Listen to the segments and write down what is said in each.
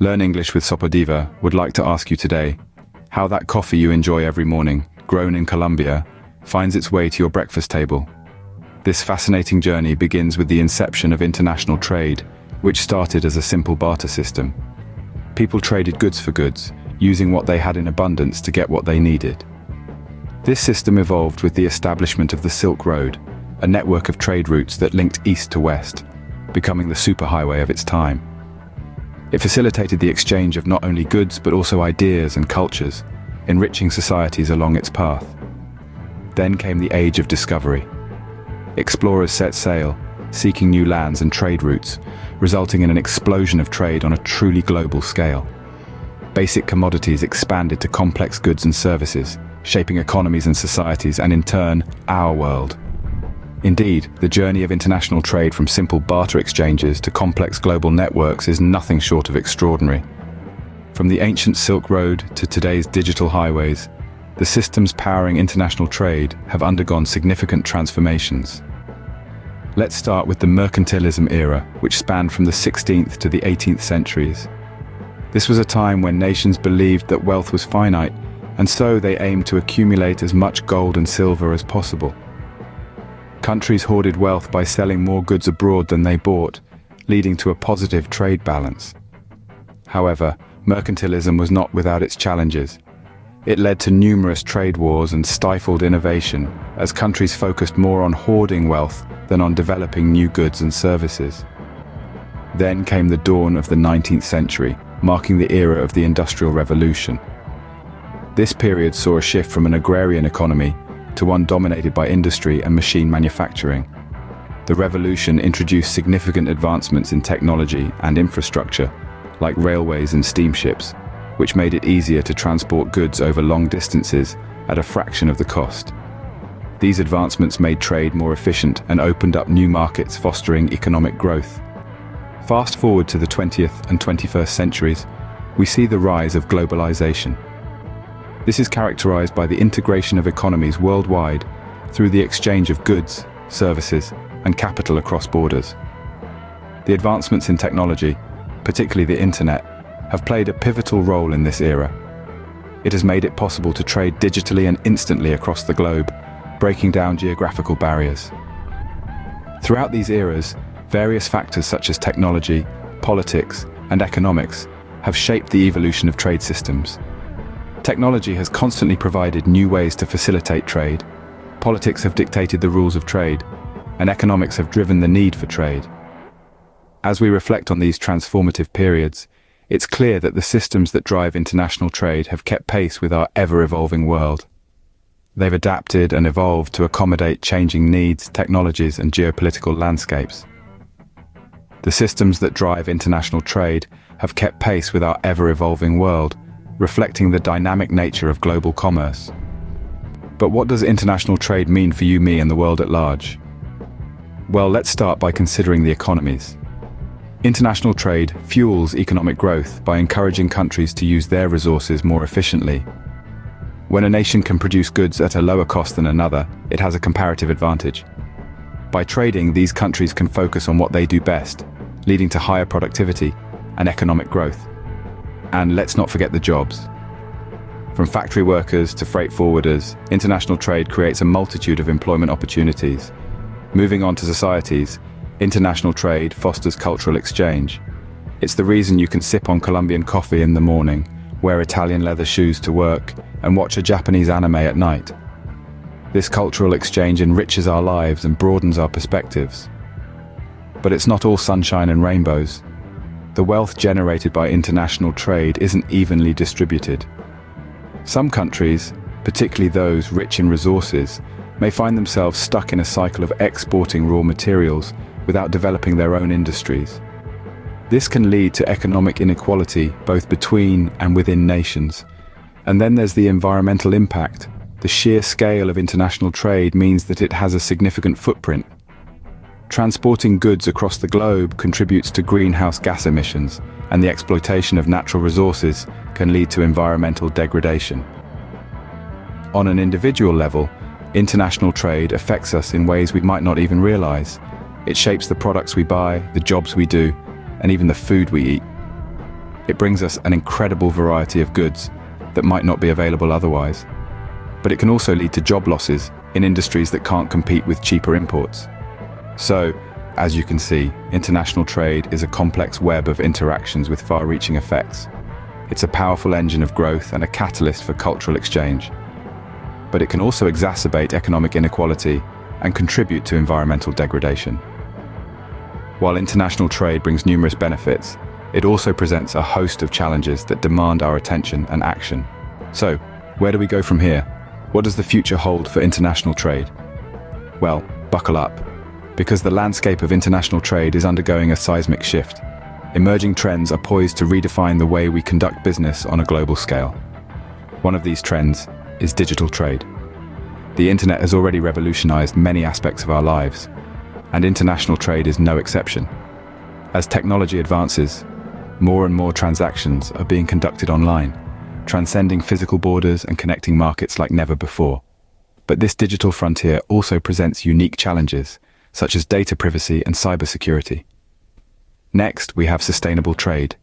Learn English with Sopodiva would like to ask you today how that coffee you enjoy every morning, grown in Colombia, finds its way to your breakfast table. This fascinating journey begins with the inception of international trade, which started as a simple barter system. People traded goods for goods, using what they had in abundance to get what they needed. This system evolved with the establishment of the Silk Road, a network of trade routes that linked east to west, becoming the superhighway of its time. It facilitated the exchange of not only goods but also ideas and cultures, enriching societies along its path. Then came the age of discovery. Explorers set sail, seeking new lands and trade routes, resulting in an explosion of trade on a truly global scale. Basic commodities expanded to complex goods and services, shaping economies and societies and in turn, our world. Indeed, the journey of international trade from simple barter exchanges to complex global networks is nothing short of extraordinary. From the ancient Silk Road to today's digital highways, the systems powering international trade have undergone significant transformations. Let's start with the mercantilism era, which spanned from the 16th to the 18th centuries. This was a time when nations believed that wealth was finite, and so they aimed to accumulate as much gold and silver as possible. Countries hoarded wealth by selling more goods abroad than they bought, leading to a positive trade balance. However, mercantilism was not without its challenges. It led to numerous trade wars and stifled innovation, as countries focused more on hoarding wealth than on developing new goods and services. Then came the dawn of the 19th century, marking the era of the Industrial Revolution. This period saw a shift from an agrarian economy to one dominated by industry and machine manufacturing. The revolution introduced significant advancements in technology and infrastructure, like railways and steamships, which made it easier to transport goods over long distances at a fraction of the cost. These advancements made trade more efficient and opened up new markets, fostering economic growth. Fast forward to the 20th and 21st centuries, we see the rise of globalization. This is characterized by the integration of economies worldwide through the exchange of goods, services, and capital across borders. The advancements in technology, particularly the internet, have played a pivotal role in this era. It has made it possible to trade digitally and instantly across the globe, breaking down geographical barriers. Throughout these eras, various factors such as technology, politics, and economics have shaped the evolution of trade systems. Technology has constantly provided new ways to facilitate trade, politics have dictated the rules of trade, and economics have driven the need for trade. As we reflect on these transformative periods, it's clear that the systems that drive international trade have kept pace with our ever-evolving world. They've adapted and evolved to accommodate changing needs, technologies, and geopolitical landscapes. The systems that drive international trade have kept pace with our ever-evolving world, reflecting the dynamic nature of global commerce. But what does international trade mean for you, me, and the world at large? Well, let's start by considering the economies. International trade fuels economic growth by encouraging countries to use their resources more efficiently. When a nation can produce goods at a lower cost than another, it has a comparative advantage. By trading, these countries can focus on what they do best, leading to higher productivity and economic growth. And let's not forget the jobs. From factory workers to freight forwarders, international trade creates a multitude of employment opportunities. Moving on to societies, international trade fosters cultural exchange. It's the reason you can sip on Colombian coffee in the morning, wear Italian leather shoes to work, and watch a Japanese anime at night. This cultural exchange enriches our lives and broadens our perspectives. But it's not all sunshine and rainbows. The wealth generated by international trade isn't evenly distributed. Some countries, particularly those rich in resources, may find themselves stuck in a cycle of exporting raw materials without developing their own industries. This can lead to economic inequality both between and within nations. And then there's the environmental impact. The sheer scale of international trade means that it has a significant footprint. Transporting goods across the globe contributes to greenhouse gas emissions, and the exploitation of natural resources can lead to environmental degradation. On an individual level, international trade affects us in ways we might not even realize. It shapes the products we buy, the jobs we do, and even the food we eat. It brings us an incredible variety of goods that might not be available otherwise. But it can also lead to job losses in industries that can't compete with cheaper imports. So, as you can see, international trade is a complex web of interactions with far-reaching effects. It's a powerful engine of growth and a catalyst for cultural exchange. But it can also exacerbate economic inequality and contribute to environmental degradation. While international trade brings numerous benefits, it also presents a host of challenges that demand our attention and action. So, where do we go from here? What does the future hold for international trade? Well, buckle up, because the landscape of international trade is undergoing a seismic shift. Emerging trends are poised to redefine the way we conduct business on a global scale. One of these trends is digital trade. The internet has already revolutionized many aspects of our lives, and international trade is no exception. As technology advances, more and more transactions are being conducted online, transcending physical borders and connecting markets like never before. But this digital frontier also presents unique challenges, such as data privacy and cybersecurity. Next, we have sustainable trade.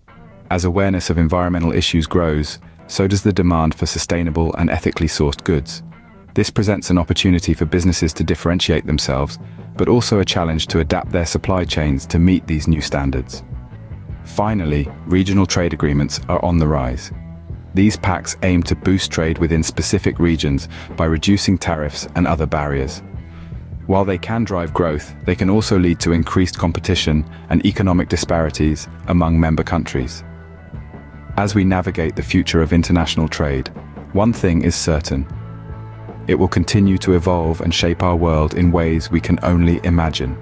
As awareness of environmental issues grows, so does the demand for sustainable and ethically sourced goods. This presents an opportunity for businesses to differentiate themselves, but also a challenge to adapt their supply chains to meet these new standards. Finally, regional trade agreements are on the rise. These pacts aim to boost trade within specific regions by reducing tariffs and other barriers. While they can drive growth, they can also lead to increased competition and economic disparities among member countries. As we navigate the future of international trade, one thing is certain. It will continue to evolve and shape our world in ways we can only imagine.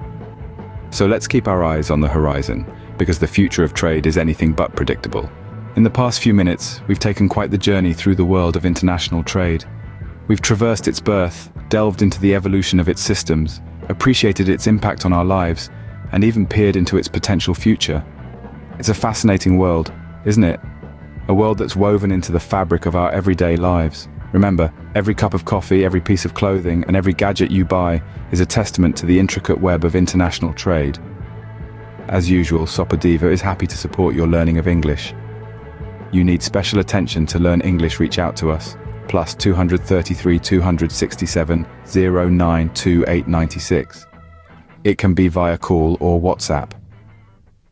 So let's keep our eyes on the horizon, because the future of trade is anything but predictable. In the past few minutes, we've taken quite the journey through the world of international trade. We've traversed its birth, delved into the evolution of its systems, appreciated its impact on our lives, and even peered into its potential future. It's a fascinating world, isn't it? A world that's woven into the fabric of our everyday lives. Remember, every cup of coffee, every piece of clothing, and every gadget you buy is a testament to the intricate web of international trade. As usual, Sopodiva is happy to support your learning of English. You need special attention to learn English, reach out to us, plus 233 267 092 896. It can be via call or WhatsApp.